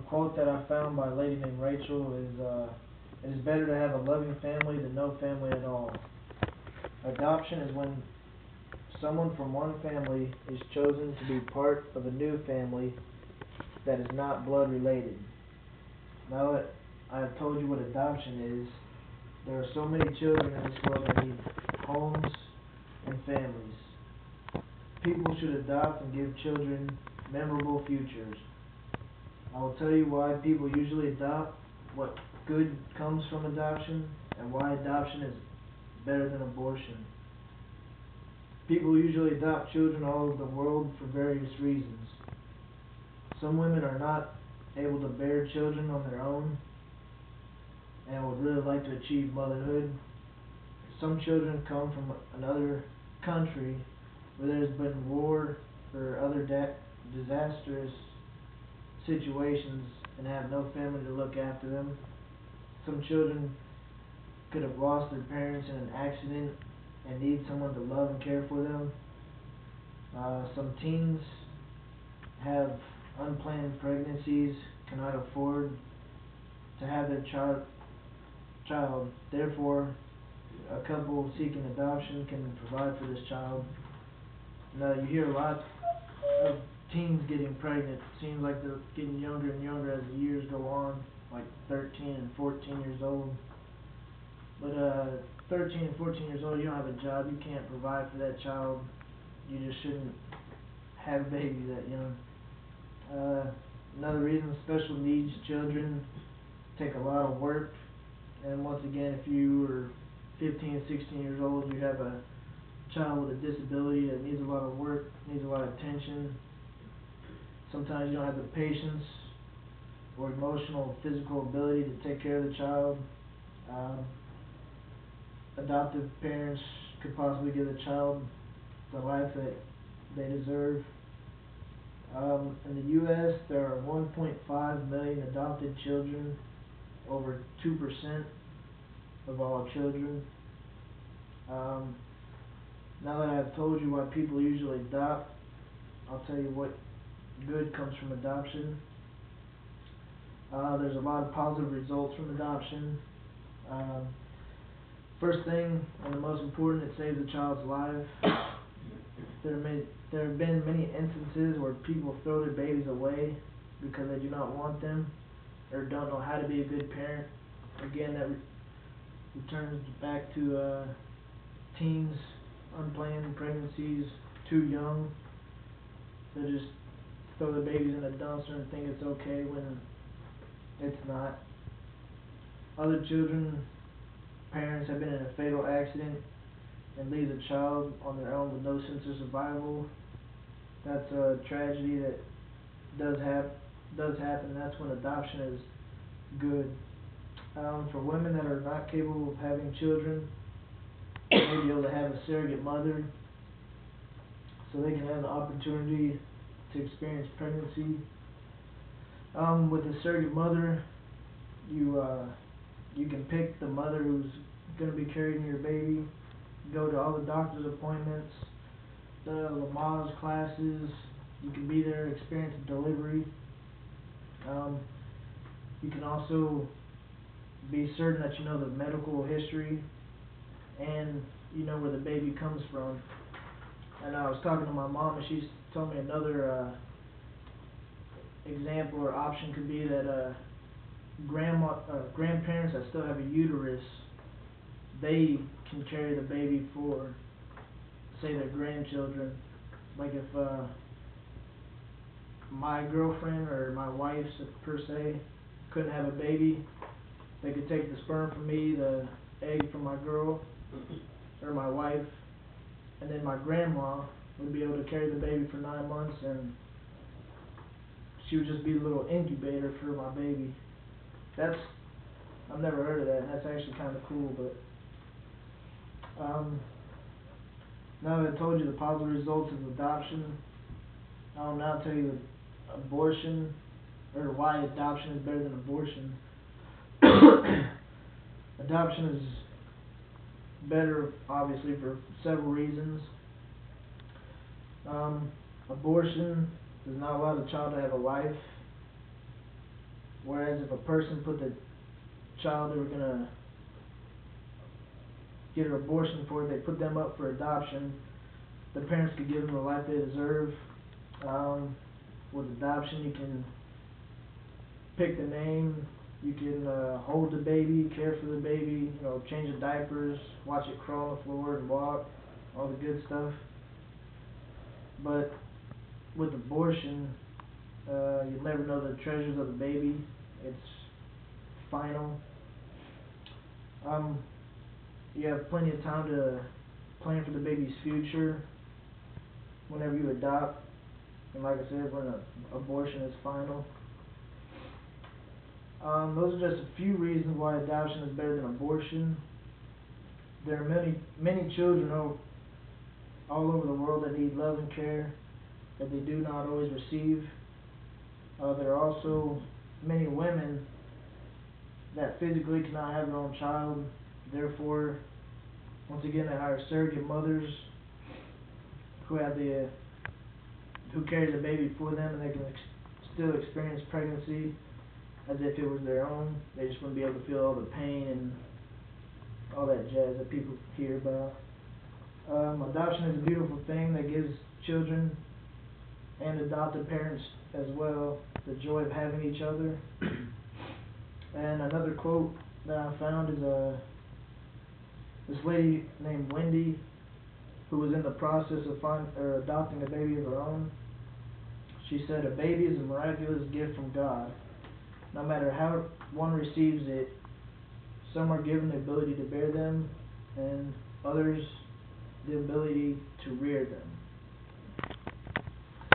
quote that I found by a lady named Rachel is, "It is better to have a loving family than no family at all." Adoption is when someone from one family is chosen to be part of a new family that is not blood related. Now that I have told you what adoption is, there are so many children in this world that need homes and families. People should adopt and give children memorable futures. I will tell you why people usually adopt, what good comes from adoption, and why adoption is better than abortion. People usually adopt children all over the world for various reasons. Some women are not able to bear children on their own and would really like to achieve motherhood. Some children come from another country where there has been war or other disastrous situations and have no family to look after them. Some children could have lost their parents in an accident and need someone to love and care for them. Some teens have unplanned pregnancies, cannot afford to have their child. Therefore, a couple seeking adoption can provide for this child. Now, you hear a lot of teens getting pregnant. It seems like they're getting younger and younger as the years go on, like 13 and 14 years old. But 13 and 14 years old, you don't have a job, you can't provide for that child. You just shouldn't have a baby that young. Another reason, special needs children take a lot of work. And once again, if you are 15, 16 years old, you have a child with a disability that needs a lot of work, needs a lot of attention. Sometimes you don't have the patience or emotional, physical ability to take care of the child. Adoptive parents could possibly give the child the life that they deserve. In the U.S., there are 1.5 million adopted children, over 2% of all children. Now that I've told you why people usually adopt, I'll tell you what good comes from adoption. There's a lot of positive results from adoption. First thing, and the most important, it saves a child's life. There have been many instances where people throw their babies away because they do not want them or don't know how to be a good parent. Again, that returns back to teens, unplanned pregnancies, too young. They just throw the babies in a dumpster and think it's okay when it's not. Other children, parents have been in a fatal accident and leave the child on their own with no sense of survival. That's a tragedy that does happen, and that's when adoption is good. For women that are not capable of having children, they may be able to have a surrogate mother so they can have the opportunity to experience pregnancy. With a surrogate mother, you can pick the mother who's going to be carrying your baby, go to all the doctor's appointments, the Lamaze classes. You can be there, experience the delivery. You can also be certain that you know the medical history and you know where the baby comes from. And I was talking to my mom, and she told me another example or option could be that grandparents that still have a uterus, they can carry the baby for, say, their grandchildren. Like if my girlfriend or my wife, per se, couldn't have a baby, they could take the sperm from me, the egg from my girl or my wife, and then my grandma would be able to carry the baby for 9 months, and she would just be a little incubator for my baby. I've never heard of that, and that's actually kind of cool. But now that I told you the positive results of adoption, I'll now tell you abortion, or why adoption is better than abortion. Adoption is better, obviously, for several reasons. Abortion does not allow the child to have a life. Whereas if a person put the child they were gonna get an abortion for, they put them up for adoption, the parents could give them the life they deserve. With adoption, you can pick the name, you can hold the baby, care for the baby, change the diapers, watch it crawl on the floor and walk, all the good stuff. But with abortion, you'll never know the treasures of the baby. It's final. You have plenty of time to plan for the baby's future whenever you adopt. And like I said, when abortion is final. Those are just a few reasons why adoption is better than abortion. There are many children all over the world that need love and care that they do not always receive. There are also many women that physically cannot have their own child. Therefore, once again, they hire surrogate mothers who carry the baby for them, and they can still experience pregnancy as if it was their own. They just wouldn't be able to feel all the pain and all that jazz that people hear about. Adoption is a beautiful thing that gives children and adopted parents as well the joy of having each other. And another quote that I found is this lady named Wendy, who was in the process of adopting a baby of her own. She said, "A baby is a miraculous gift from God. No matter how one receives it, some are given the ability to bear them, and others the ability to rear them."